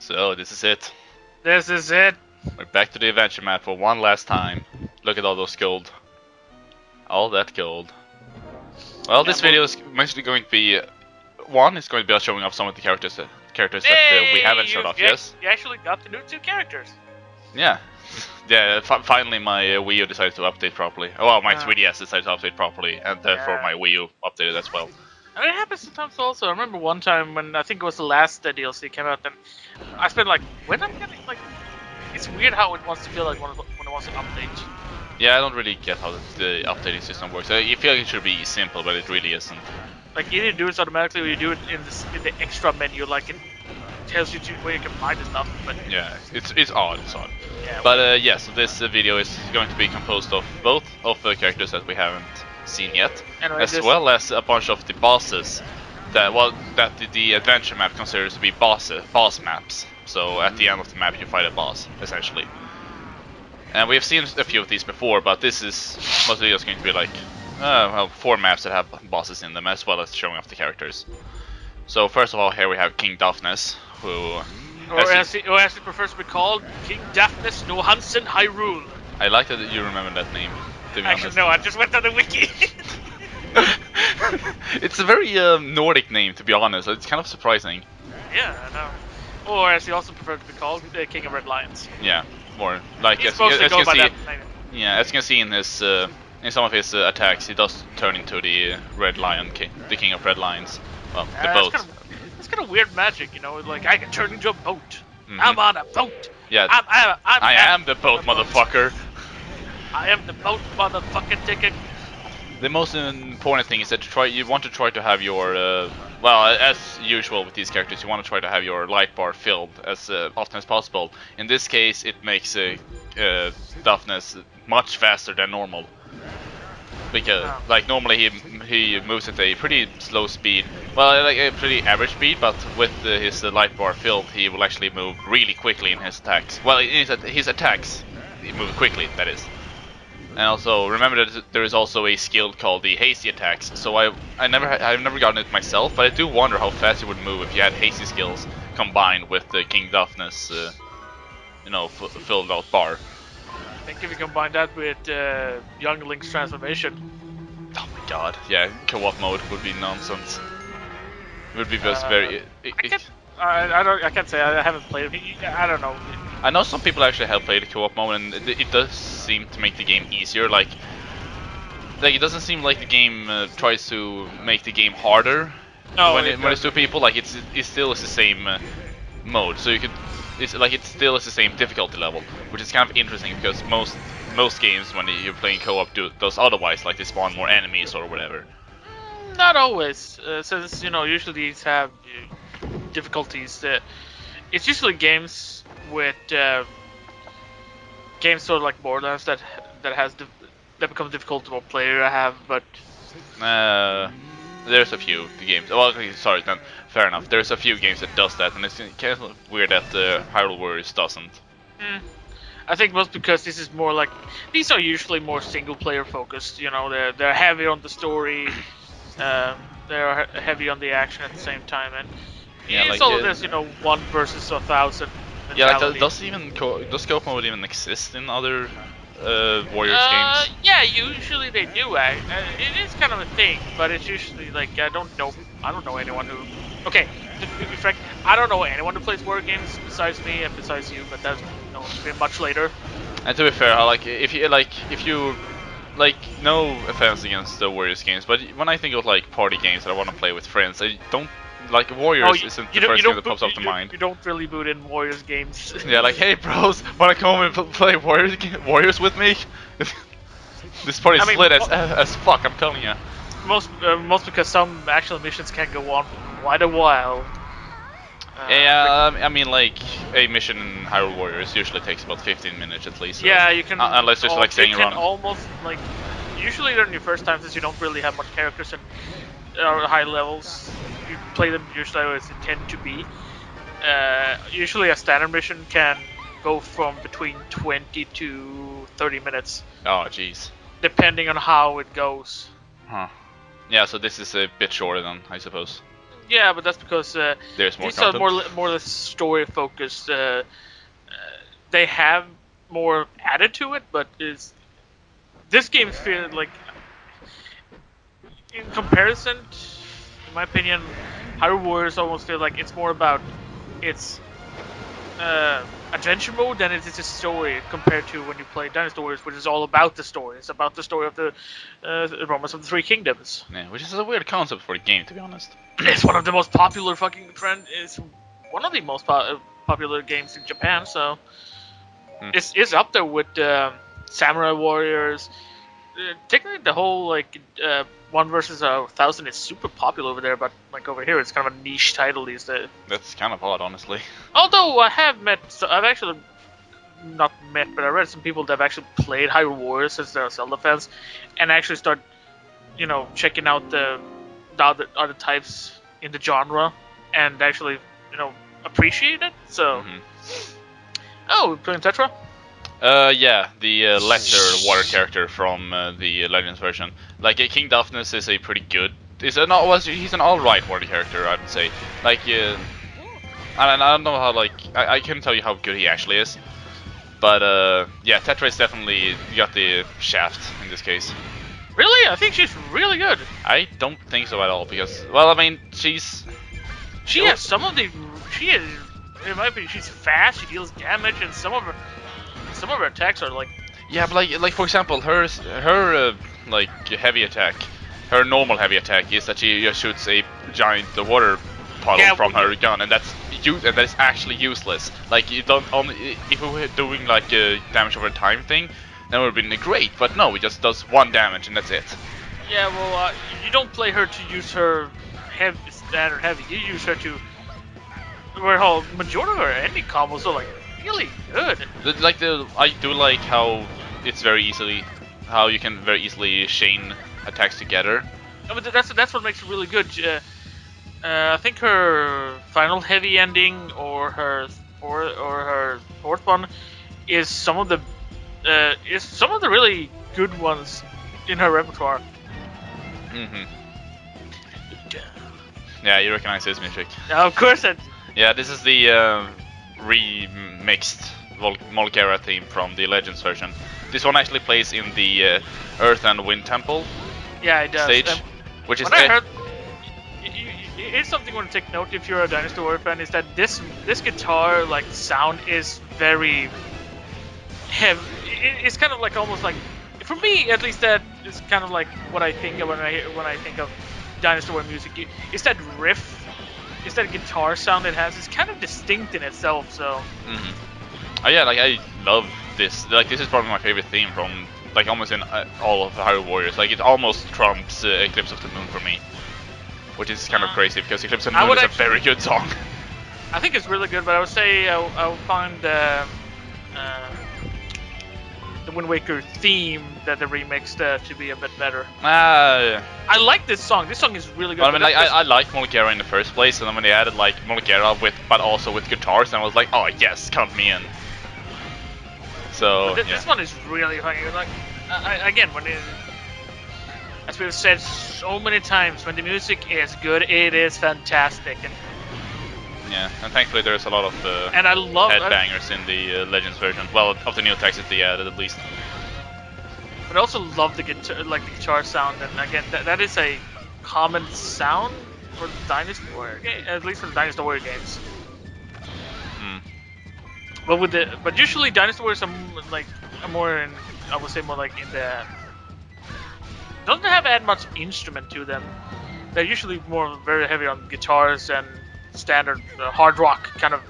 So this is it. This is it. We're back to the adventure map for one last time. Look at all those gold. All that gold. Well, this video is mostly going to be one. It's going to be us showing off some of the characters that we haven't showed off yet. You actually got the new 2 characters. Yeah, yeah. Finally, my Wii U decided to update properly. Oh, well, my 3DS decided to update properly, and therefore my Wii U updated as well. I mean, it happens sometimes also. I remember one time when I think it was the last DLC came out, and I spent like, when I'm getting like, it's weird how it wants to feel like when it wants to update. Yeah, I don't really get how the updating system works. I feel like it should be simple, but it really isn't. Like either you do it automatically or you do it in the extra menu, like it tells you where you can find the stuff. But yeah, it's odd. It's odd. Yeah, but yeah, so this video is going to be composed of both of the characters that we haven't seen yet, as well as a bunch of the bosses that the adventure map considers to be boss maps. So at the end of the map you fight a boss essentially. And we have seen a few of these before, but this is mostly just going to be like 4 maps that have bosses in them, as well as showing off the characters. So first of all, here we have King Daphnes, who as he prefers to be called, King Daphnes no Hansen Hyrule. I like that you remember that name. Actually, no, I just went on the wiki. It's a very Nordic name, to be honest. It's kind of surprising. Yeah, I know. Or as he also prefers to be called, the King of Red Lions. Yeah, more like as you can see. Yeah, as you can see in his in some of his attacks, he does turn into the Red Lion King, the King of Red Lions. Well, the boat. It's kind of weird magic, you know. Like I can turn into a boat. I'm on a boat. Yeah, I am the boat, motherfucker. I am the boat, motherfucking ticket. The most important thing is that you want to try to have your, well, as usual with these characters, you want to try to have your light bar filled as often as possible. In this case, it makes Daphnes much faster than normal. Because, like, normally he moves at a pretty slow speed, well, like a pretty average speed, but with his light bar filled, he will actually move really quickly in his attacks. Well, in his attacks, he moves quickly, that is. And also remember that there is also a skill called the hasty attacks. So I've never gotten it myself, but I do wonder how fast it would move if you had hasty skills combined with the King Daphnes, filled out bar. I think if you combine that with Young Link's transformation. Oh my god! Yeah, co-op mode would be nonsense. It would be just very. I can't say I haven't played it. I don't know. I know some people actually have played the co-op mode, and it does seem to make the game easier. Like it doesn't seem like the game tries to make the game harder. No, when it's 2 people, like it still is the same mode. So it still is the same difficulty level, which is kind of interesting because most games when you're playing co-op do those otherwise, like they spawn more enemies or whatever. Not always, since usually these have difficulties. It's usually games with games sort of like Borderlands that becomes difficult to play. I have, but there's a few games. Well, okay, sorry, then fair enough. There's a few games that does that, and it's kind of weird that Hyrule Warriors doesn't. I think most because this is more like these are usually more single player focused. You know, they're heavy on the story. They're heavy on the action at the same time, and yeah, it's all this 1 versus 1,000. Yeah, like does co-op mode even exist in other Warriors games? Yeah, usually they do. It is kind of a thing, but it's usually like I don't know anyone who. Okay, to be frank, I don't know anyone who plays Warrior games besides me and besides you, but that's been much later. And to be fair, if you no offense against the Warriors games, but when I think of like party games that I want to play with friends, I don't. Like Warriors isn't the first thing that pops up to mind. You don't really boot in Warriors games. Yeah, like hey bros, wanna come and play Warriors with me? This party's split as fuck, I'm telling you. Most because some actual missions can go on for quite a while. I mean like a mission in Hyrule Warriors usually takes about 15 minutes at least. So yeah, you can. Unless just like staying around. Almost like usually during your first time, since you don't really have much characters and high levels. You play them usually as they tend to be. Usually a standard mission can go from between 20 to 30 minutes. Oh, jeez. Depending on how it goes. Huh. Yeah, so this is a bit shorter then, I suppose. Yeah, but that's because There's more these content. are more the story focused. They have more added to it, but is this game feel like in comparison, in my opinion, Hyrule Warriors almost feel like it's more about its adventure mode than it is a story compared to when you play Dynasty Warriors, which is all about the story. It's about the story of the Romance of the Three Kingdoms. Yeah, which is a weird concept for a game, to be honest. It's one of the most popular fucking trend. It's one of the most popular games in Japan, so it's up there with Samurai Warriors. Technically, the whole like one versus 1,000 is super popular over there, but like over here, it's kind of a niche title these days. That's kind of odd, honestly. Although I have met, so I've actually not met, but I read some people that have actually played Hyrule Warriors since they're Zelda fans, and actually start, checking out the other types in the genre, and actually, appreciate it. So, oh, we're playing Tetra. Yeah, the lesser water character from the Legends version. Like King Daphnes is a pretty good. He's an alright water character, I would say. Like, I don't know how I can't tell you how good he actually is. But yeah, Tetra is definitely got the shaft in this case. Really, I think she's really good. I don't think so at all because, well, I mean, she has some of the. She is, in my opinion, she's fast. She deals damage, and some of her attacks are like. Yeah, but like for example, her like heavy attack, her normal heavy attack is that she just shoots a giant water puddle from her gun, and that's actually useless. Like you don't only if we were doing like a damage over time thing, that would have been great. But no, it just does one damage and that's it. Yeah, well, you don't play her to use her standard heavy. You use her to. Where majority of her ending combos are like really good. I do like how it's how you can very easily chain attacks together. No, but that's what makes it really good. I think her final heavy ending or her fourth one is some of the really good ones in her repertoire. Yeah, you recognize this music. Of course. Yeah, this is the remixed Molgera theme from the Legends version. This one actually plays in the Earth and Wind Temple stage, which is. It's something you want to take note if you're a Dynasty Warrior fan is that this guitar like sound is very heavy. It's kind of like almost like for me at least that is kind of like what I think of when I think of Dynasty Warrior music. It's that riff. It's that guitar sound it has. It's kind of distinct in itself. So. Oh yeah, like I love this. Like this is probably my favorite theme from like almost in all of the Hyrule Warriors. Like it almost trumps Eclipse of the Moon for me, which is kind of crazy because Eclipse of the Moon is a very good song. I think it's really good, but I would say I would find the Wind Waker theme that they remixed to be a bit better. I like this song. This song is really good. Well, I mean, I like Molgera in the first place, and then when they added like Molgera but also with guitars, and I was like, oh yes, count me in. So this one is really funny. Like again, as we've said so many times, when the music is good, it is fantastic. And thankfully there's a lot of and I love headbangers in the Legends version. Well, of the new attacks that they added at least. But I also love the guitar sound, and again, that is a common sound for the Dynasty Warrior, at least for the Dynasty Warrior games. But usually Dynasty Warriors are more in, I would say more like in the doesn't have add much instrument to them. They're usually more very heavy on guitars and standard hard rock kind of.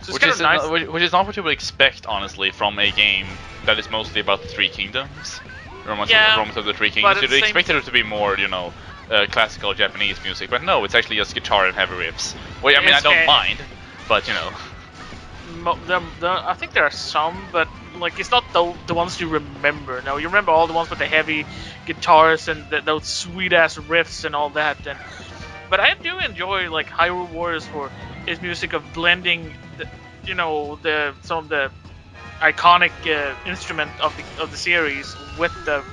So which is nice. Which is not what you would expect, honestly, from a game that is mostly about the Three Kingdoms. Romance of the Three Kingdoms. You'd expect it to be more, classical Japanese music, but no, it's actually just guitar and heavy riffs. Well, I mean, I don't mind, but I think there are some, but like it's not the ones you remember. No, you remember all the ones with the heavy guitars and those sweet ass riffs and all that. But I do enjoy like Hyrule Warriors for its music of blending, some of the iconic instrument of the series with the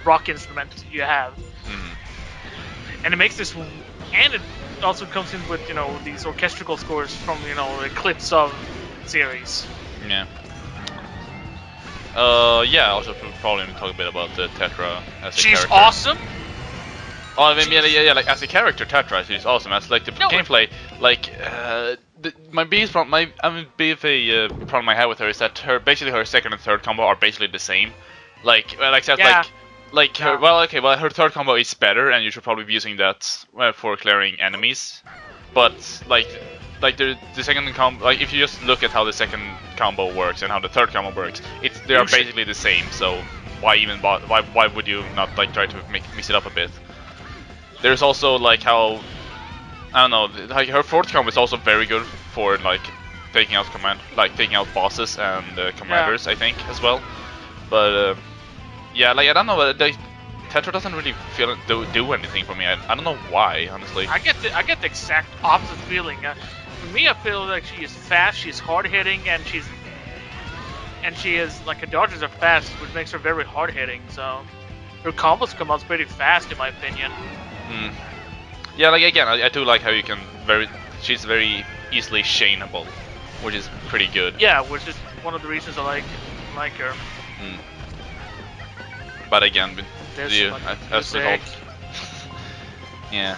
rock instrument you have, and it makes this and it also comes in with these orchestral scores from the clips of series. Yeah. Yeah. Also, probably talk a bit about Tetra as a She's character. awesome. Oh, I mean, yeah. Like as a character, Tetra, she's awesome. As like the gameplay, like my biggest problem, problem I have with her is that basically her second and third combo are basically the same. Like, except Yeah. like her. Well, okay, well her third combo is better, and you should probably be using that for clearing enemies. But like the second combo, like if you just look at how the second combo works and how the third combo works, they are basically the same. So why would you not like try to mix it up a bit? There's also like how I don't know, like her fourth combo is also very good for like taking out bosses and commanders, I think as well. But yeah, like I don't know, Tetra doesn't really do anything for me. I don't know why, honestly. I get the exact opposite feeling. For me, I feel like she is fast, she's hard hitting, and she is like her dodges are fast, which makes her very hard hitting. So her combos come out pretty fast, in my opinion. Mm. Yeah, like again, I do like how you can she's very easily shaneable, which is pretty good. Yeah, which is one of the reasons I like her. Mm. But again, as with all, yeah,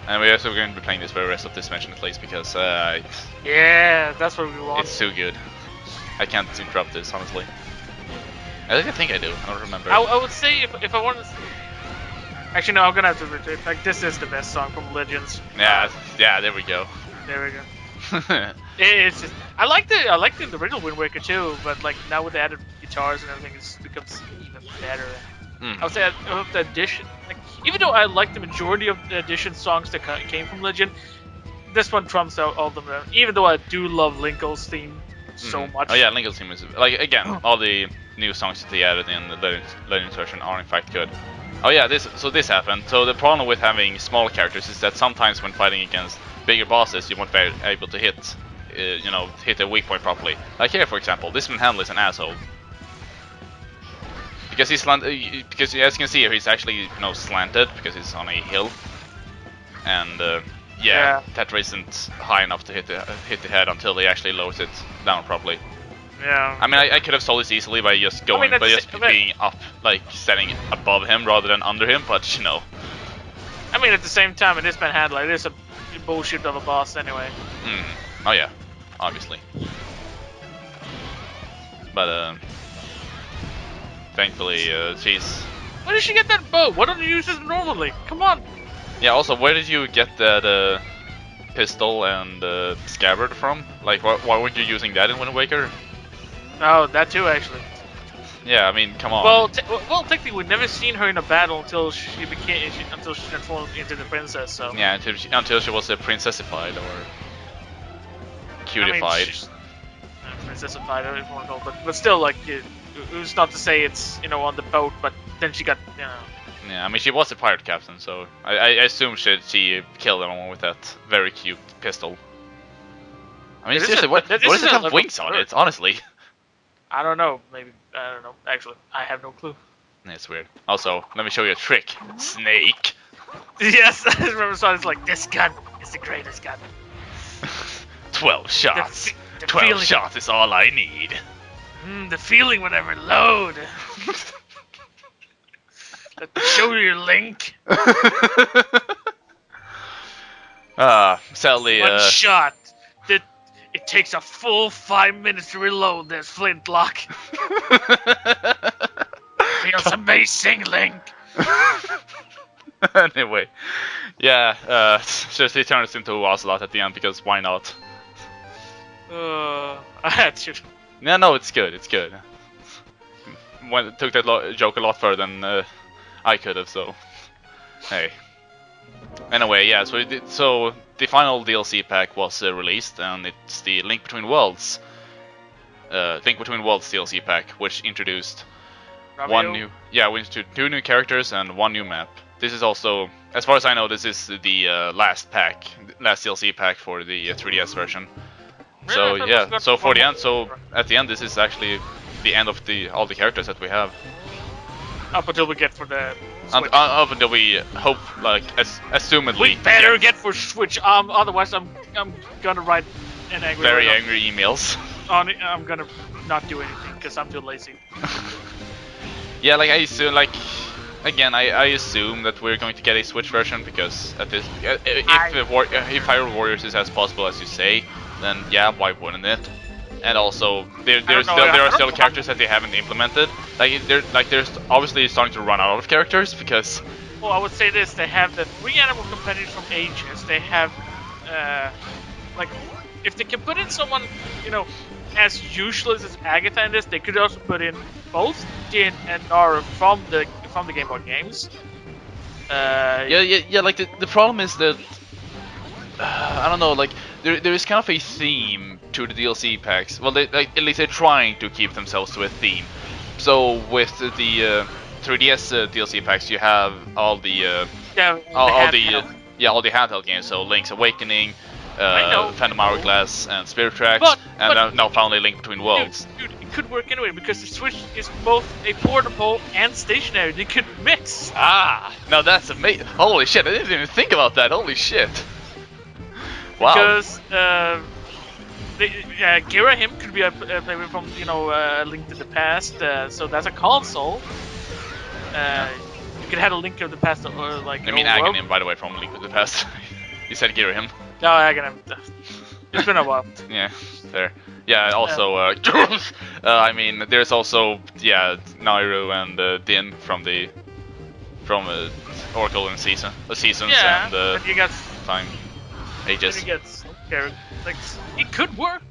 and we're also going to be playing this for the rest of this mission at least because yeah, that's what we want. It's too good. I can't interrupt this, honestly. I think I do. I don't remember. I would say if I wanted to. Actually, no, I'm gonna have to retract. Like, this is the best song from Legends. Yeah, there we go. There we go. It's just, I liked the original Wind Waker too, but like now with the added guitars and everything, it becomes even better. I would say I hope the addition, like, even though I like the majority of the addition songs that came from Legend, this one trumps out all of them. Even though I do love Linko's theme so much. Oh yeah, Linko's theme is like again all the new songs that they added in the Legends version are in fact good. Oh yeah, this happened. So the problem with having small characters is that sometimes when fighting against bigger bosses, you won't be able to hit a weak point properly. Like here, for example, this Manhandle is an asshole because because as you can see here, he's actually slanted because he's on a hill, and yeah, Tetra isn't high enough to hit the head until he actually lowers it down properly. Yeah. I mean, I could have solved this easily by just going, being up, like standing above him rather than under him. But I mean, at the same time, in this Manhandle, it is a bullshit of a boss anyway. Oh yeah, obviously. But thankfully, she's. Where did she get that bow? Why don't you use this normally? Come on. Yeah. Also, where did you get that pistol and scabbard from? Like, why weren't you using that in Wind Waker? Oh, that too, actually. Yeah, I mean, come on. Well, technically, we've never seen her in a battle until she transformed into the princess. So. Yeah, until she was princessified or cutified. I mean, princessified, if you want to call it, but still, like, it was not to say it's on the boat, but then she got Yeah, I mean, she was a pirate captain, so I assume she killed anyone with that very cute pistol. I mean, seriously, what does it have wings on it? Honestly. I don't know. Maybe I don't know. Actually, I have no clue. It's weird. Also, let me show you a trick. Snake. Yes, I remember. So it's like, this gun is the greatest gun. 12 shots. 12 shots is all I need. The feeling whenever load. Let me show you, Link. Sadly, one shot. It takes a full 5 minutes to reload this flintlock. Feels amazing, Link. Anyway, yeah, just they turned us into a Ocelot at the end because why not? I had to. Yeah, no, it's good. It's good. Took that joke a lot further than I could have. So, hey. Anyway, yeah. So the final DLC pack was released, and it's the Link Between Worlds DLC pack, which introduced Ravio? we introduced 2 new characters and 1 new map. This is also, as far as I know, this is the last DLC pack for the 3DS version. So yeah, so at the end, this is actually the end of all the characters that we have. Up until we get for the And Switch. up until we hope, like, assumedly, We better get for Switch. Otherwise I'm gonna write an angry very letter angry emails. I'm gonna not do anything because I'm too lazy. Yeah, like I assume, like again, I assume that we're going to get a Switch version because at this, if Hyrule Warriors is as possible as you say, then yeah, why wouldn't it? And also, there are still characters that they haven't implemented. They're obviously starting to run out of characters because. Well, I would say this: they have the 3 animal companions from Ages. They have, like, if they can put in someone, as useless as Agatha in this, they could also put in both Din and Nara from the Game Boy games. Yeah. Like the problem is that I don't know. Like there is kind of a theme to the DLC packs. Well, at least they're trying to keep themselves to a theme. So with the 3DS DLC packs, you have all the all the handheld games. So Link's Awakening, Phantom Hourglass, and Spirit Tracks, and now finally Link Between Worlds. Dude, it could work anyway because the Switch is both a portable and stationary. They could mix. Now that's amazing. Holy shit! I didn't even think about that. Holy shit! Wow. Because Gira him could be a player from Link to the Past. So that's a console. You could have a Link to the Past or like. I mean Aghanim, by the way, from Link to the Past. You said Gira him. No, Aghanim. It's been a while. Yeah, fair. Yeah, also, I mean, there's also Nairu and Din from Oracle and Seasons and you got Time Ages. You get like it could work.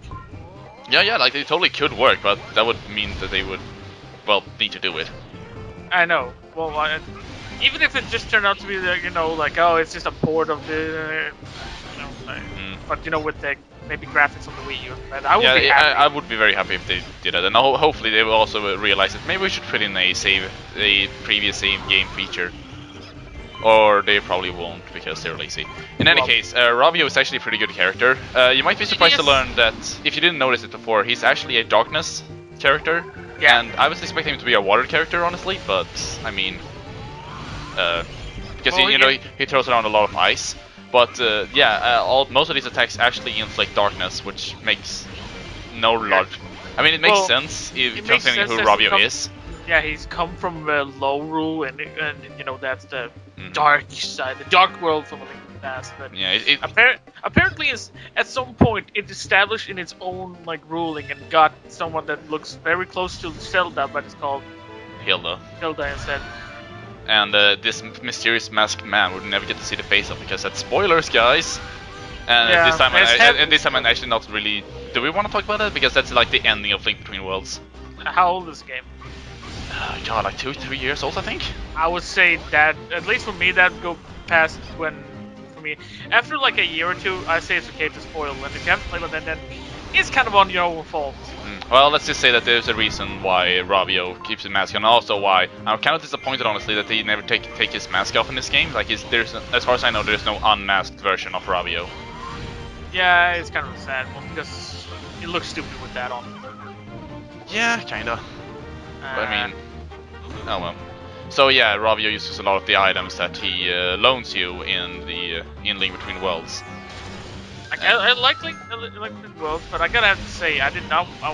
Yeah, like they totally could work, but that would mean that they would, need to do it. I know. Well, even if it just turned out to be like it's just a port of the, but with the maybe graphics on the Wii U, I would be happy. I would be very happy if they did that, and hopefully they will also realize that maybe we should put in a previous save game feature. Or they probably won't because they're lazy. In any case, Ravio is actually a pretty good character. You might be surprised to learn that, if you didn't notice it before, he's actually a Darkness character. Yeah. And I was expecting him to be a water character, honestly, but I mean, because he throws around a lot of ice. But most of these attacks actually inflict darkness, which makes no logic. I mean, it makes sense if considering who Ravio is. Yeah, he's come from low rule, and that's the dark side, the dark world from the past. But yeah, apparently, at some point it established in its own ruling and got someone that looks very close to Zelda, but it's called Hilda instead. And this mysterious masked man would never get to see the face of because that's spoilers, guys. And this time I'm actually not really. Do we want to talk about that? Because that's like the ending of Link Between Worlds. How old is the game? God, like 2-3 years old, I think. I would say that, at least for me, that would go past when, for me, after like a year or two, I say it's okay to spoil. And if you haven't played it, then it's kind of on your own fault. Well, let's just say that there's a reason why Ravio keeps his mask on, and also why I'm kind of disappointed, honestly, that he never take his mask off in this game. Like, there's, as far as I know, there's no unmasked version of Ravio. Yeah, it's kind of sad, because he looks stupid with that on. Yeah, kinda. But I mean, oh well. So yeah, Ravio uses a lot of the items that he loans you in Link Between Worlds. I like Link Between Worlds, but I gotta have to say, I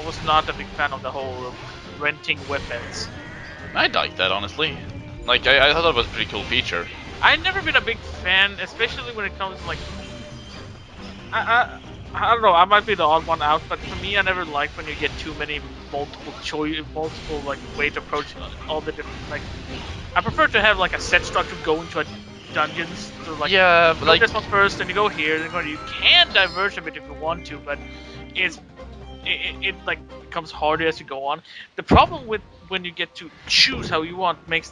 was not a big fan of the whole renting weapons. I liked that, honestly. Like, I thought it was a pretty cool feature. I've never been a big fan, especially when it comes to, like, I don't know, I might be the odd one out, but for me, I never liked when you get too many multiple way to approach all the different, like, I prefer to have like a set structure going to a dungeons. So like, yeah, but like this one first, then you go here, then you can diverge a bit if you want to, but it like becomes harder as you go on. The problem with when you get to choose how you want makes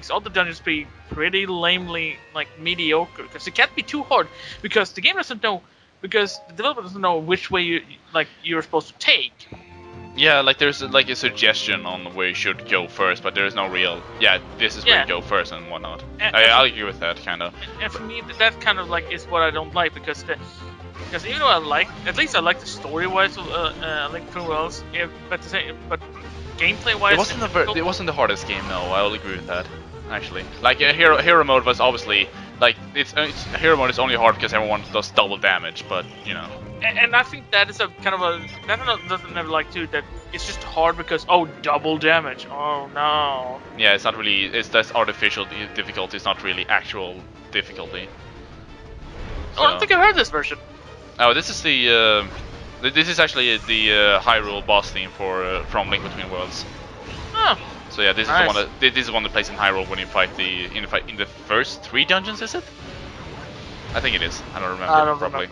all the dungeons be pretty lamely like mediocre, because it can't be too hard, because the game doesn't know. Because the developer doesn't know which way you're supposed to take. Yeah, like there's like a suggestion on where you should go first, but there is no real. Yeah, this is where you go first and whatnot. I'll agree with that, kind of. And for me, that kind of like is what I don't like, because even though I like the story wise of Link Between Worlds, but gameplay-wise, It wasn't the hardest game. No, I'll agree with that. Actually, like hero mode was obviously like hero mode is only hard because everyone does double damage, but you know. And I think that is a kind of a I don't know, doesn't never like too that it's just hard because double damage. Oh no. Yeah, it's not really. That's artificial difficulty. It's not really actual difficulty. So. Oh, I don't think I heard this version. Oh, this is the. This is actually the Hyrule boss theme for from Link Between Worlds. Oh. So yeah, this is the one that this is one that plays in Hyrule when you fight in the first 3 dungeons. Is it? I think it is. I don't remember properly.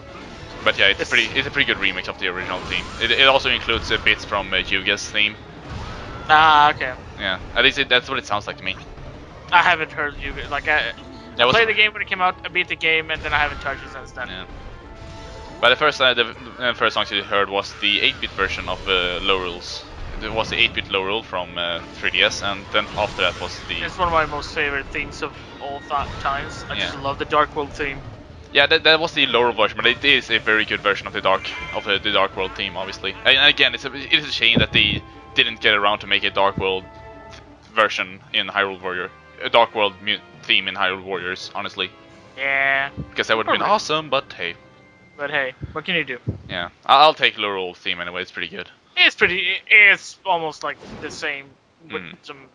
But yeah, it's a pretty good remix of the original theme. It also includes bits from Yuga's theme. Ah, okay. Yeah, at least that's what it sounds like to me. I haven't heard Yuga. Like I played the game when it came out. I beat the game, and then I haven't touched it since then. Yeah. But the first songs you heard was the 8-bit version of Hyrule. It was the 8-bit Hyrule from 3DS, and then after that was the. It's one of my most favorite themes of all times. I just love the Dark World theme. Yeah, that was the Hyrule version, but it is a very good version of the Dark World theme, obviously. And again, it is a shame that they didn't get around to make a Dark World version in Hyrule Warrior, a Dark World theme in Hyrule Warriors, honestly. Yeah. Because that would have been awesome, but hey. But hey, what can you do? Yeah, I'll take Hyrule theme anyway. It's pretty good. It's almost like the same with some.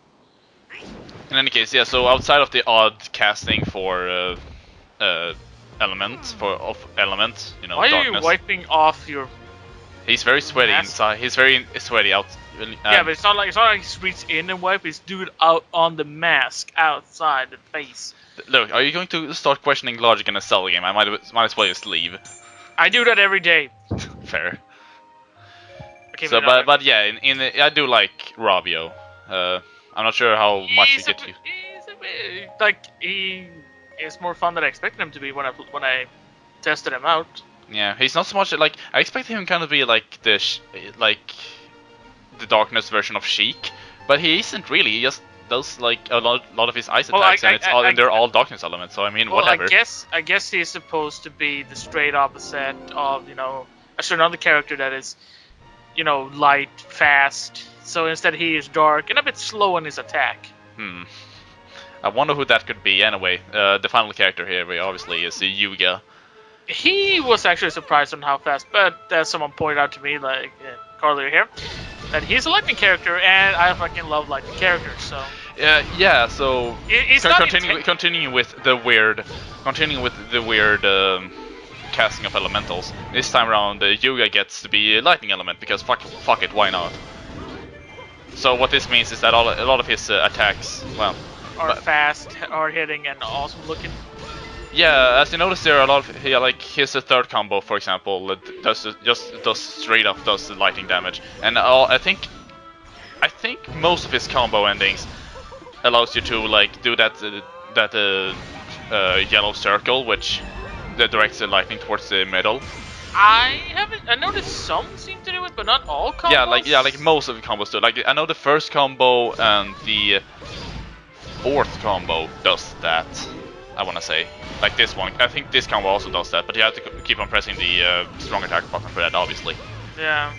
In any case, yeah. So outside of the odd casting for Element, you know. Why darkness. are you wiping off your? He's very sweaty inside. He's very sweaty out. Yeah, but it's not like he reaches in and wipe. He's doing it out on the mask, outside the face. Look, are you going to start questioning logic in a cell game? I might as well just leave. I do that every day. Fair. Okay, so, but yeah, I do like Ravio. I'm not sure how much he gets you. He is more fun than I expected him to be when I tested him out. Yeah, he's not so much like I expected him kind of be like the darkness version of Sheik, but he isn't really. He just does like a lot of his ice attacks, and they're all darkness elements. So I mean, whatever. I guess he's supposed to be the straight opposite of another character that is, light, fast. So instead he is dark and a bit slow in his attack. I wonder who that could be. Anyway, the final character here obviously is Yuga. He was actually surprised on how fast, but as someone pointed out to me, like Carly here, that he's a lightning character, and I fucking love lightning characters. So. Yeah. So continuing with the weird, casting of elementals. This time around, Yuga gets to be a lightning element because fuck it, why not? So what this means is that a lot of his attacks, are fast, hard hitting, and awesome looking. Yeah, as you notice, there are a lot of like his third combo, for example, does straight up the lightning damage, and I think most of his combo endings allows you to like do that yellow circle, which directs the lightning towards the middle. I noticed some seem to do it, but not all combos. Yeah, like most of the combos do. Like I know the first combo and the fourth combo does that. I want to say, like this one. I think this combo also does that, but you have to keep on pressing the strong attack button for that, obviously. Yeah.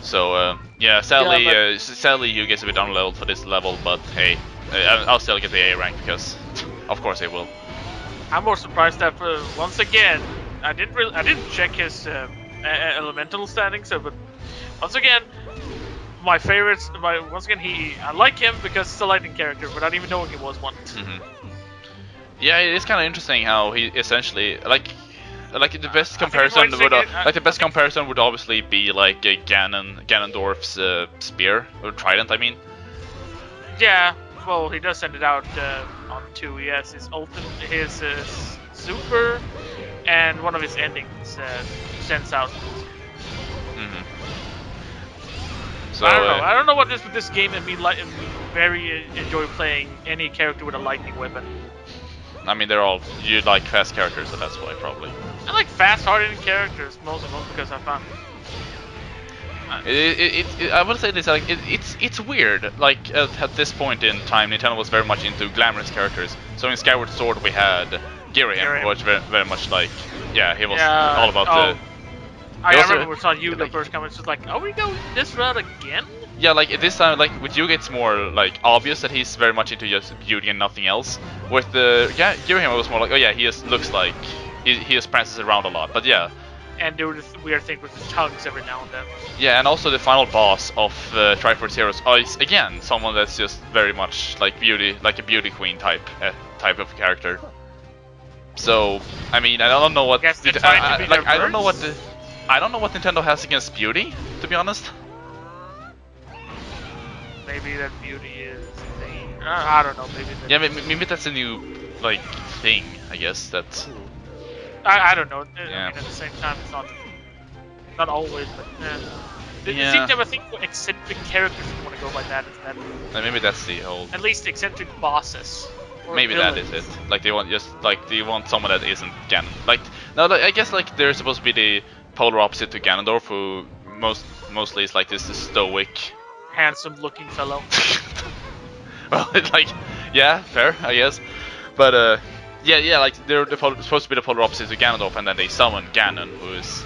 So sadly, you get a bit unleveled for this level, but hey, I'll still get the A rank because, of course, I will. I'm more surprised that once again, I didn't check his elemental standings, but once again, my favorites. I like him because he's a lightning character, without even knowing he was one. Yeah, it's kind of interesting how he essentially like the best comparison would obviously be like Ganondorf's spear or trident. I mean. Yeah, well, he does send it out on 2. Yes, his his super, and one of his endings sends out. So I don't know what it is with this game and me very enjoy playing any character with a lightning weapon. I mean, you like fast characters, so that's why probably. I like fast, hard-hitting characters most because I found. I would say this like it's weird. Like at this point in time, Nintendo was very much into glamorous characters. So in Skyward Sword we had Giriam, which very much like he was all about the. I remember we saw you the first comment. It's just like, are we going this route again? yeah, like this time, like with Yuga, it's more like obvious that he's very much into just beauty and nothing else. With the Girahim, it was more like, oh yeah, he just looks like he just prances around a lot. But yeah, And do this weird thing with his tongues every now and then. yeah, and also the final boss of Triforce Heroes is again someone that's just very much like beauty, like a beauty queen type of character. So I mean, I don't know what Guess they're trying to be like I don't know diverse? I don't know what Nintendo has against beauty, to be honest. Maybe that beauty is a thing. I don't know. Maybe. Yeah, maybe that's a new like thing. I guess that's. I don't know. Yeah. I mean, at the same time, it's not always, but They Yeah. seem to have a thing for eccentric characters if you want to go by that instead. Maybe that's the whole. At least eccentric bosses. Or Maybe that is villains. it. Like they want someone that isn't Ganon. Like no, like, I guess like they're supposed to be the polar opposite to Ganondorf, who mostly is like this stoic. Handsome looking fellow. Well, it's like yeah, fair, I guess. But yeah, like they're supposed to be the polar opposite to Ganondorf, and then they summon Ganon, who is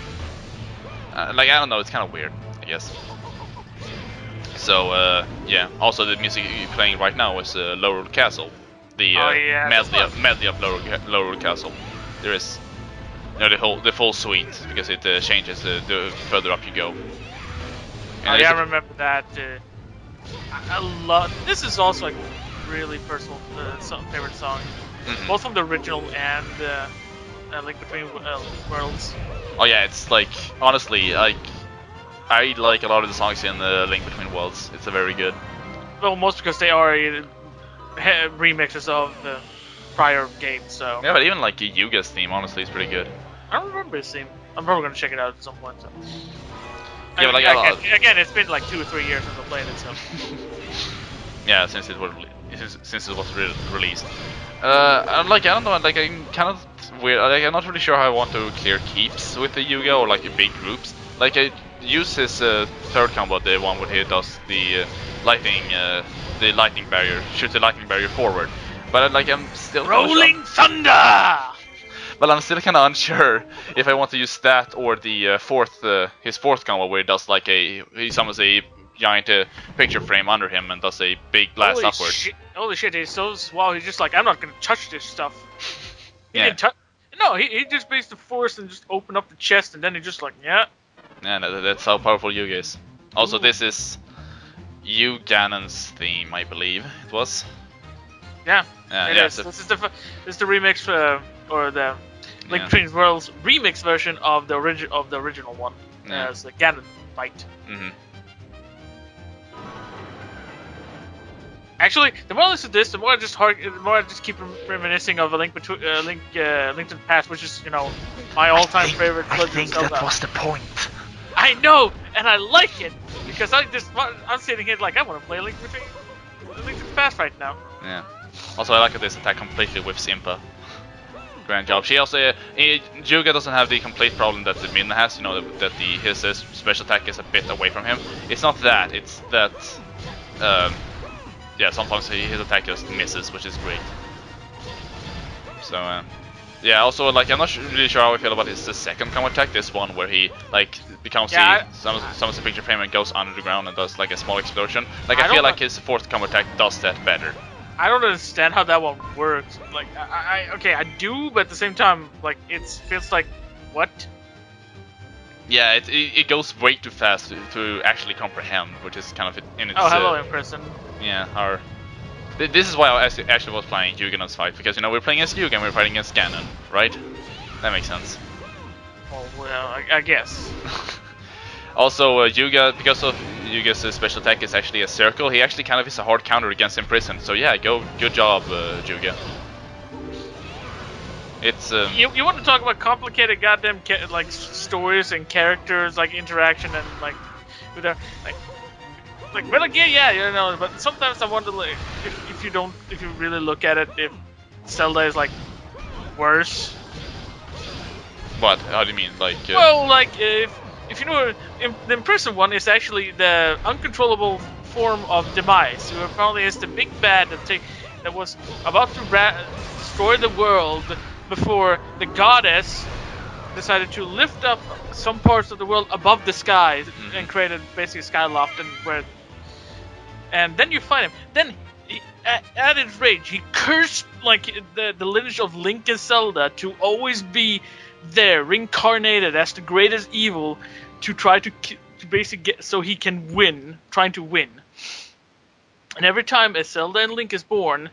like I don't know, it's kind of weird, I guess. So yeah. Also, the music you're playing right now is Laurel Castle, the Oh, yeah, that's medley of Laurel Castle. There is, you know, the full suite because it changes the further up you go. And Oh there's yeah, a- I remember that. I love. This is also a really personal favorite song, Mhm. both from the original and Link Between Worlds. Oh yeah, it's like honestly, like I like a lot of the songs in Link Between Worlds. It's a very good. Well, most because they are remixes of the prior games. So Yeah, but even like Yuga's theme, honestly, is pretty good. I don't remember this theme. I'm probably gonna check it out at some point. So. Yeah, but like Again, it's been like 2 or 3 years since I played it. So yeah, since it was released. And like I don't know, like I'm kind of weird. Like I'm not really sure how I want to clear keeps with the Yuga or like big groups. Like I use his third combo, the one where he does the lightning barrier, shoots the lightning barrier forward. But like I'm still Rolling Thunder. but I'm still kind of unsure if I want to use that or the his fourth combo where he does like he summons a giant picture frame under him and does a big blast upward. Holy shit! He's so wow. He's just like, I'm not gonna touch this stuff. He Yeah. didn't touch. No, he just based the force and just opened up the chest and then he just like, yeah. Yeah, that's how powerful Yuga is. Also, this is Ganon's theme, I believe it was. Yeah, it yeah, is. so- This is the remix or the Link Yeah. Between Worlds remix version of the original one Yeah. as the Ganon fight. Mhm. Actually, the more I listen to this, the more I just keep reminiscing of a Link Between Link to the Past, which is my all-time favorite Legend of Zelda. the point. I know, and I like it because I'm sitting here like I want to play Link to the Past right now. Yeah. Also, I like that this attack completely whiffs Impa. Grand job. She also Yuga doesn't have the complete problem that the Min has. You know that his special attack is a bit away from him. It's not that. It's that. Yeah, sometimes his attack just misses, which is great. So yeah. Also, like I'm not really sure how I feel about his second combo attack. This one where he like becomes summons a picture frame and goes under the ground and does like a small explosion. Like I feel like his fourth combo attack does that better. I don't understand how that one works. Like, I do, but at the same time, like, it feels like, what? Yeah, it goes way too fast to actually comprehend, which is kind of in its. Oh, hello, Imprison. Yeah, this is why I actually was playing Yugan's fight, because we're playing against Yuga and we're fighting against Ganon, right? That makes sense. Well, I guess. Also, Yuga, because of Yuga's special attack is actually a circle, he actually kind of is a hard counter against Imprison. So yeah, good job, Yuga. It's you want to talk about complicated goddamn like stories and characters, like interaction and like with like Metal Gear, yeah, but sometimes I wonder like if you really look at it, if Zelda is like worse. What? How do you mean? Like? Well, like if you know, the Imprison one is actually the uncontrollable form of Demise, who apparently is the big bad that was about to destroy the world before the goddess decided to lift up some parts of the world above the sky and created basically a skyloft and where and then you fight him. Then, at his rage, he cursed like the lineage of Link and Zelda to always be there, reincarnated as the greatest evil, to try to basically get so he can win, trying to win. And every time a Zelda and Link is born,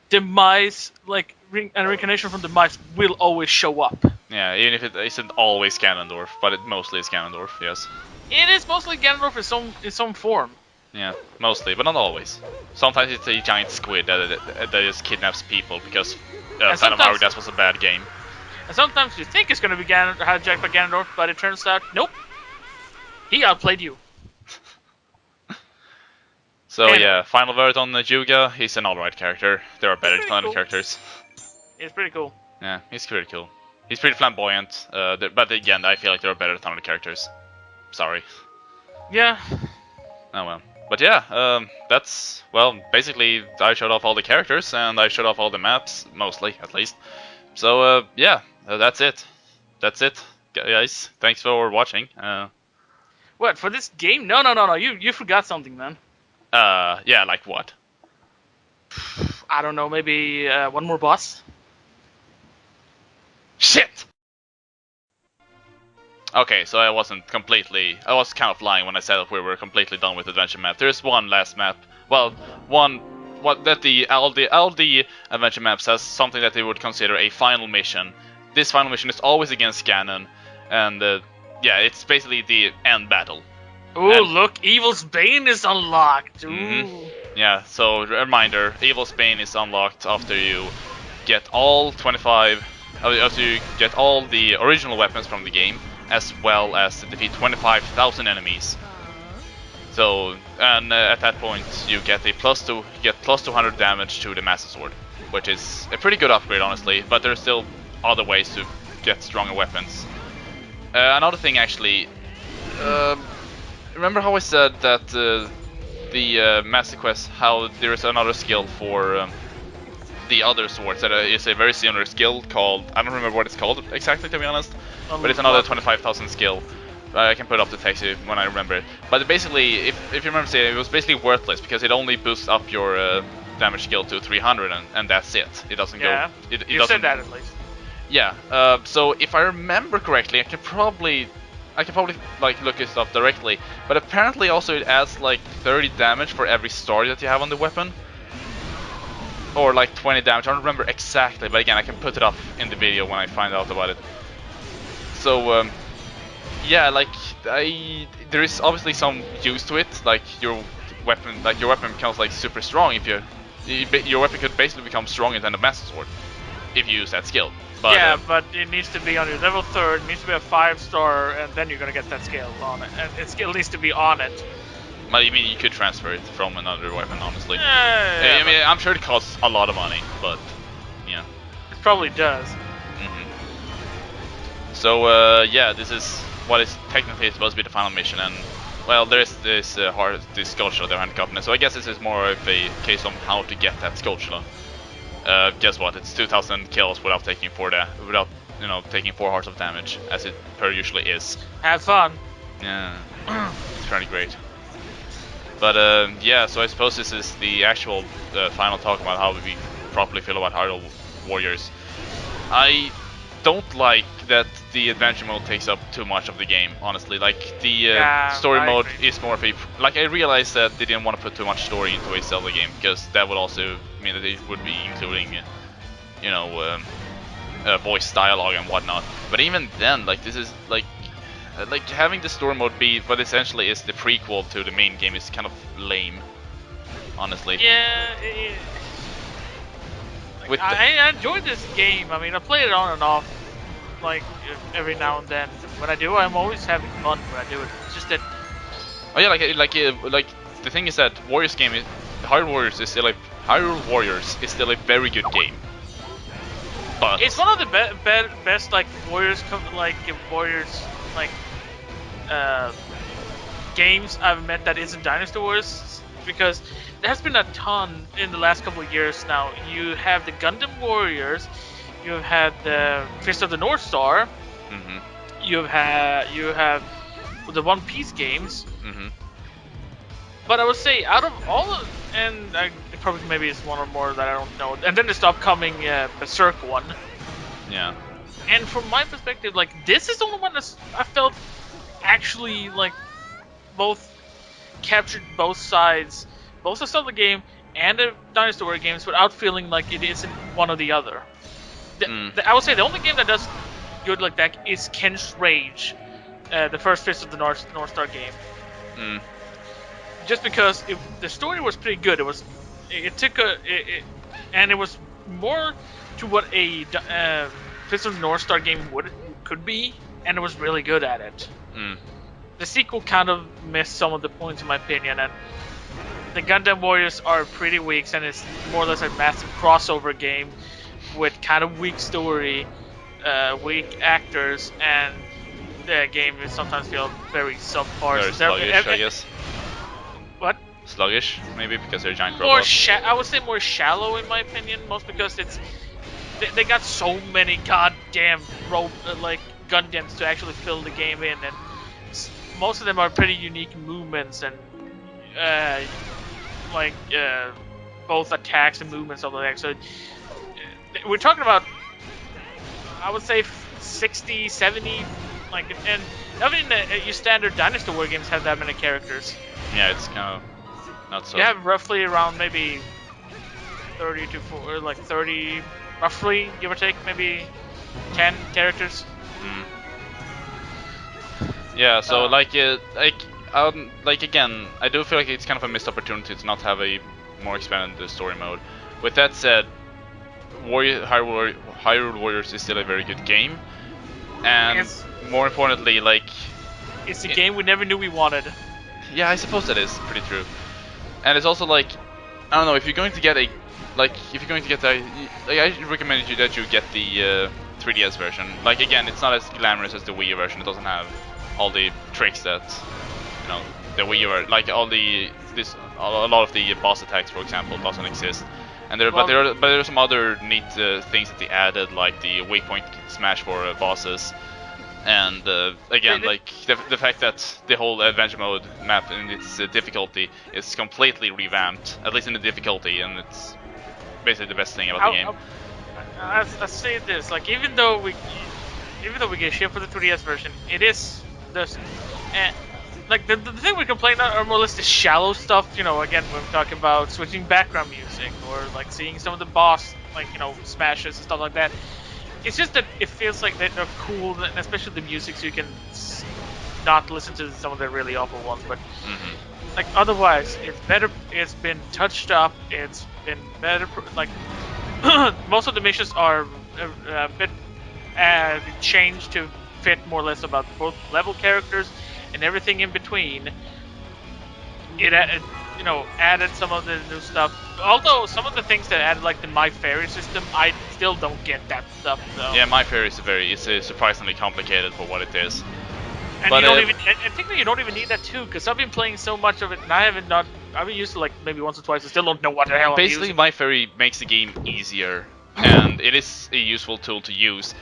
demise, like a reincarnation from demise, will always show up. Yeah, even if it isn't always Ganondorf, but it mostly is Ganondorf. Yes. It is mostly Ganondorf in some form. Yeah, mostly, but not always. Sometimes it's a giant squid that just kidnaps people because Phantom Hourglass was a bad game. And sometimes you think it's going to be hijacked by Ganondorf, but it turns out, nope. He outplayed you. So anyway. Yeah, final word on Yuga. He's an alright character. There are better talented characters. He's pretty cool. Yeah, he's pretty cool. He's pretty flamboyant, but again, I feel like there are better talented characters. Sorry. Yeah. Oh well. But yeah, that's, well, basically I showed off all the characters and I showed off all the maps, mostly, at least. So yeah, that's it. That's it, guys. Thanks for watching. What, for this game? No. You forgot something, man. Yeah, like what? I don't know, maybe one more boss? Shit! Okay, so I was kind of lying when I said that we were completely done with Adventure Map. There's one last map. Well, all the Adventure Maps has something that they would consider a final mission. This final mission is always against Ganon, and yeah, it's basically the end battle. Ooh, look, Evil's Bane is unlocked. Ooh. Mm-hmm. Yeah, so reminder, Evil's Bane is unlocked after you get all 25, after you get all the original weapons from the game, as well as defeat 25,000 enemies. So, and at that point you get plus 200 damage to the Master Sword, which is a pretty good upgrade, honestly. But there's still other ways to get stronger weapons. Another thing, actually, remember how I said that the Master Quest, how there is another skill for the other swords that is a very similar skill called, I don't remember what it's called exactly, to be honest, but it's another 25,000 skill. I can put up the text when I remember it. But basically, if you remember saying, it was basically worthless because it only boosts up your damage skill to 300 and that's it. It doesn't go. You said that at least. Yeah. So if I remember correctly, I can probably like look this up directly. But apparently also it adds like 30 damage for every star that you have on the weapon. Or like 20 damage, I don't remember exactly, but again, I can put it up in the video when I find out about it. So, yeah, like, there is obviously some use to it, like your weapon becomes like super strong if your weapon could basically become stronger than the Master Sword, if you use that skill. But, yeah, but it needs to be on your level 3rd, it needs to be a 5-star, and then you're gonna get that skill on it, and it still needs to be on it. But I mean, you could transfer it from another weapon, honestly. Yeah, I mean, I'm sure it costs a lot of money, but yeah. It probably does. So yeah, this is what is technically supposed to be the final mission, and well, there is this Skulltula they haven't gotten, so I guess this is more of a case of how to get that Skulltula. Guess what? It's 2,000 kills without taking 4 hearts of damage, as it per usually is. Have fun. Yeah, it's pretty great. But yeah, so I suppose this is the actual final talk about how we properly feel about Hyrule Warriors. I don't like that the adventure mode takes up too much of the game, honestly. Like, the story mode is more of a... Like, I realized that they didn't want to put too much story into a Zelda game, because that would also mean that they would be including, you know, voice dialogue and whatnot. But even then, like, this is, like having the story mode be what essentially is the prequel to the main game is kind of lame, honestly. Yeah, like, I enjoyed this game. I mean, I play it on and off, like every now and then. When I do, I'm always having fun when I do it. It's just that. Oh yeah, like the thing is that Hyrule Warriors is still a very good game. But it's one of the best like Warriors games I've met that isn't Dynasty Wars, because there has been a ton in the last couple of years now. You have the Gundam Warriors, you have had the Fist of the North Star, you have the One Piece games, But I would say out of all, and it probably maybe it's one or more that I don't know, and then there's the upcoming Berserk one. Yeah. And from my perspective, like this is the only one that I felt actually like both captured both sides of the game and the Dynasty Warrior games without feeling like it isn't one or the other. Mm. I would say the only game that does good like that is Ken's Rage, the first Fist of the North Star game. Mm. Just because the story was pretty good. It took and it was more to what a Fist of the North Star game could be, and it was really good at it. Mm. The sequel kind of missed some of the points, in my opinion, and the Gundam Warriors are pretty weak, and it's more or less a massive crossover game with kind of weak story, weak actors, and the game is sometimes feel very subpar. Very sluggish, I guess. What? Sluggish, maybe because they're giant More robots. I would say more shallow in my opinion, most because they got so many goddamn like Gundams to actually fill the game in, and most of them are pretty unique movements and like both attacks and movements of the deck. So we're talking about, I would say 60, 70, like, and even your standard Dynasty War games have that many characters. Yeah, it's kind of not so. You have roughly around maybe 30 to 40, like 30, roughly, give or take, maybe 10 characters. Mm. Yeah, so like again, I do feel like it's kind of a missed opportunity to not have a more expanded story mode. With that said, Hyrule Warriors is still a very good game, and more importantly, like it's a game we never knew we wanted. Yeah, I suppose that is pretty true. And it's also like, I don't know, if you're going to get a, like, if you're going to get the, like, I recommend you that you get the 3DS version. Like, again, it's not as glamorous as the Wii version. It doesn't have all the tricks that, you know, the Wii, like all the a lot of the boss attacks, for example, doesn't exist. And but there are some other neat things that they added, like the waypoint smash for bosses. And again, like the fact that the whole adventure mode map and its difficulty is completely revamped, at least in the difficulty, and it's basically the best thing about the game. I say this, like even though we get shit for the 3DS version, it is this, like the thing we complain about are more or less the shallow stuff. You know, again when we're talking about switching background music or like seeing some of the boss, like smashes and stuff like that. It's just that it feels like they're cool, and especially the music, so you can not listen to some of the really awful ones. But like otherwise, it's better. It's been touched up. It's been better. Like most of the missions are a bit changed to fit more or less about both level characters and everything in between. It added some of the new stuff. Although some of the things that added, like the My Fairy system, I still don't get that stuff though. Yeah, My Fairy is surprisingly complicated for what it is. And but, you don't even. I think that you don't even need that too, because I've been playing so much of it, and I've been used to like maybe once or twice. I still don't know what the hell. Basically, My Fairy makes the game easier, and it is a useful tool to use,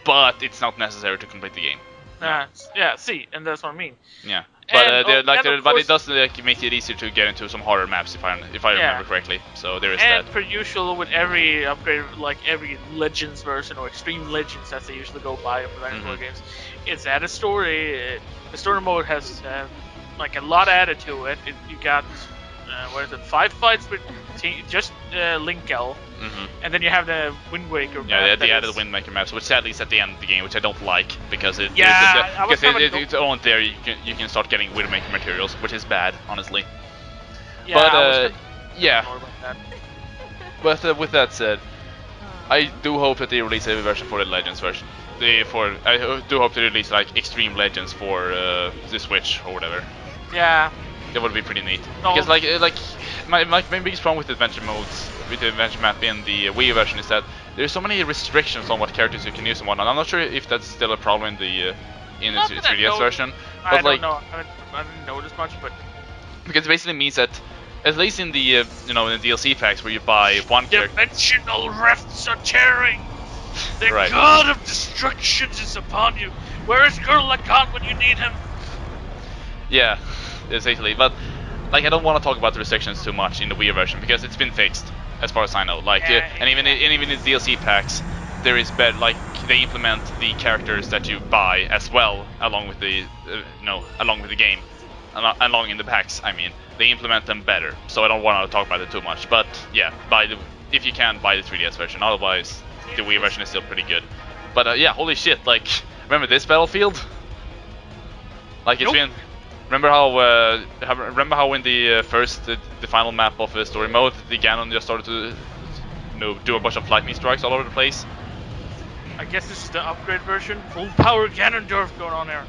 but it's not necessary to complete the game. Yeah. See, and that's what I mean. Yeah. But but it does make it easier to get into some harder maps if I remember correctly. So there is that. And per usual with every upgrade, like every Legends version or Extreme Legends as they usually go by for dinosaur games, it's added story. The story mode has like a lot added to it. You got 5 fights with just Linkel, and then you have the Wind Waker map. Yeah, the added Wind Waker maps, which sadly is at the end of the game, which I don't like because it's only there you can start getting Wind Waker materials, which is bad, honestly. Yeah, but with that said, I do hope that they release a version for the Legends version. I do hope they release like Extreme Legends for the Switch or whatever. Yeah. That would be pretty neat. Because like my biggest problem with adventure modes, with the adventure map in the Wii version is that there's so many restrictions on what characters you can use and whatnot. I'm not sure if that's still a problem in the 3DS version. But I don't know. I didn't notice much, but because it basically means that at least in the in the DLC packs where you buy one character, dimensional rifts are tearing. The god of destructions is upon you. Where is Gurr Lagan when you need him? Yeah, essentially. But like I don't want to talk about the restrictions too much in the Wii version because it's been fixed as far as I know. Like and even in the DLC packs, there is better, like they implement the characters that you buy as well along with the along with the game, along in the packs. I mean, they implement them better. So I don't want to talk about it too much. But yeah, if you can buy the 3DS version. Otherwise, the Wii version is still pretty good. But yeah, holy shit! Like, remember this battlefield? Like it's been. Remember how in the the final map of story mode, the Ganon just started to do a bunch of lightning strikes all over the place. I guess this is the upgrade version. Full power Ganondorf going on there.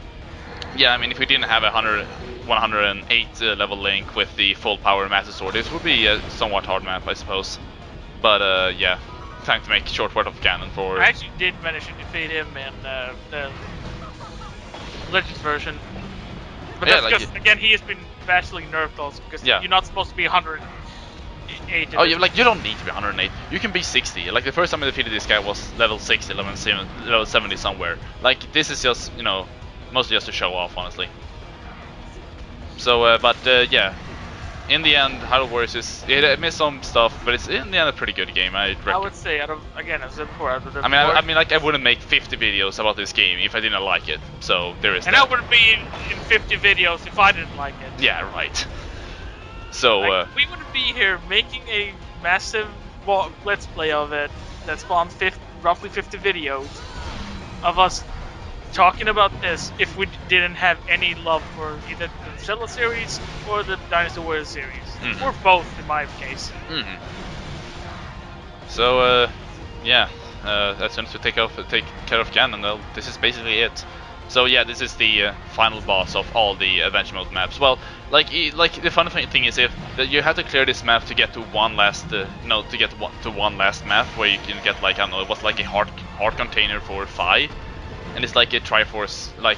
Yeah, I mean, if we didn't have a 108 level Link with the full power Master Sword, this would be a somewhat hard map, I suppose. But yeah, time to make short work of Ganon for. I actually did manage to defeat him in the Legends version. But that's because, again, he has been vastly nerfed also, because you're not supposed to be 108. Oh, yeah, like, you don't need to be 108. You can be 60. Like, the first time I defeated this guy was level 60, level 70 somewhere. Like, this is just, mostly just to show off, honestly. So, yeah. In the end, Hyrule Warriors it missed some stuff, but it's in the end a pretty good game. I would say, again, as I said before, I mean, like I wouldn't make 50 videos about this game if I didn't like it. So there is. And that. I wouldn't be in 50 videos if I didn't like it. Yeah, right. So we wouldn't be here making a massive let's play of it that spawned roughly 50 videos of us talking about this if we didn't have any love for either the Zelda series or the Dynasty Warriors series, or both in my case. So yeah, as soon as we take care of Ganon, this is basically it. So yeah, this is the final boss of all the adventure mode maps. Well, like the funny thing is that you have to clear this map to get to one last one last map where you can get, like, I don't know, it was like a heart container for 5. And it's like a Triforce, like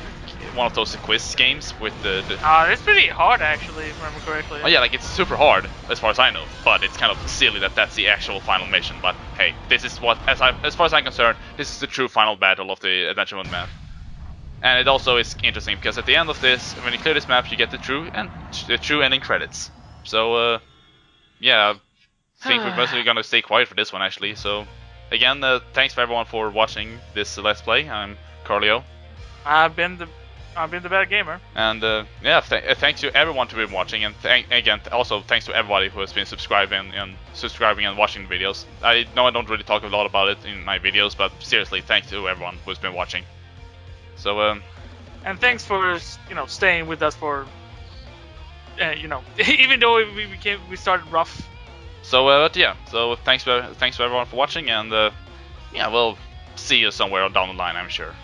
one of those quiz games with the. It's pretty hard, actually, if I remember correctly. Oh yeah, like, it's super hard as far as I know, but it's kind of silly that that's the actual final mission. But hey, this is what, as far as I'm concerned, this is the true final battle of the adventure mode map. And it also is interesting because at the end of this, when you clear this map, you get the true ending credits. So yeah, I think we're mostly gonna stay quiet for this one, actually. So again, thanks for everyone for watching this Let's Play. I'm Carlio. I've been the bad gamer. And yeah, thanks to everyone who's been watching, and again, also thanks to everybody who has been subscribing and watching the videos. I know I don't really talk a lot about it in my videos, but seriously, thanks to everyone who's been watching. So and thanks for staying with us for even though we started rough. So but yeah, so thanks to everyone for watching, and yeah, we'll see you somewhere down the line, I'm sure.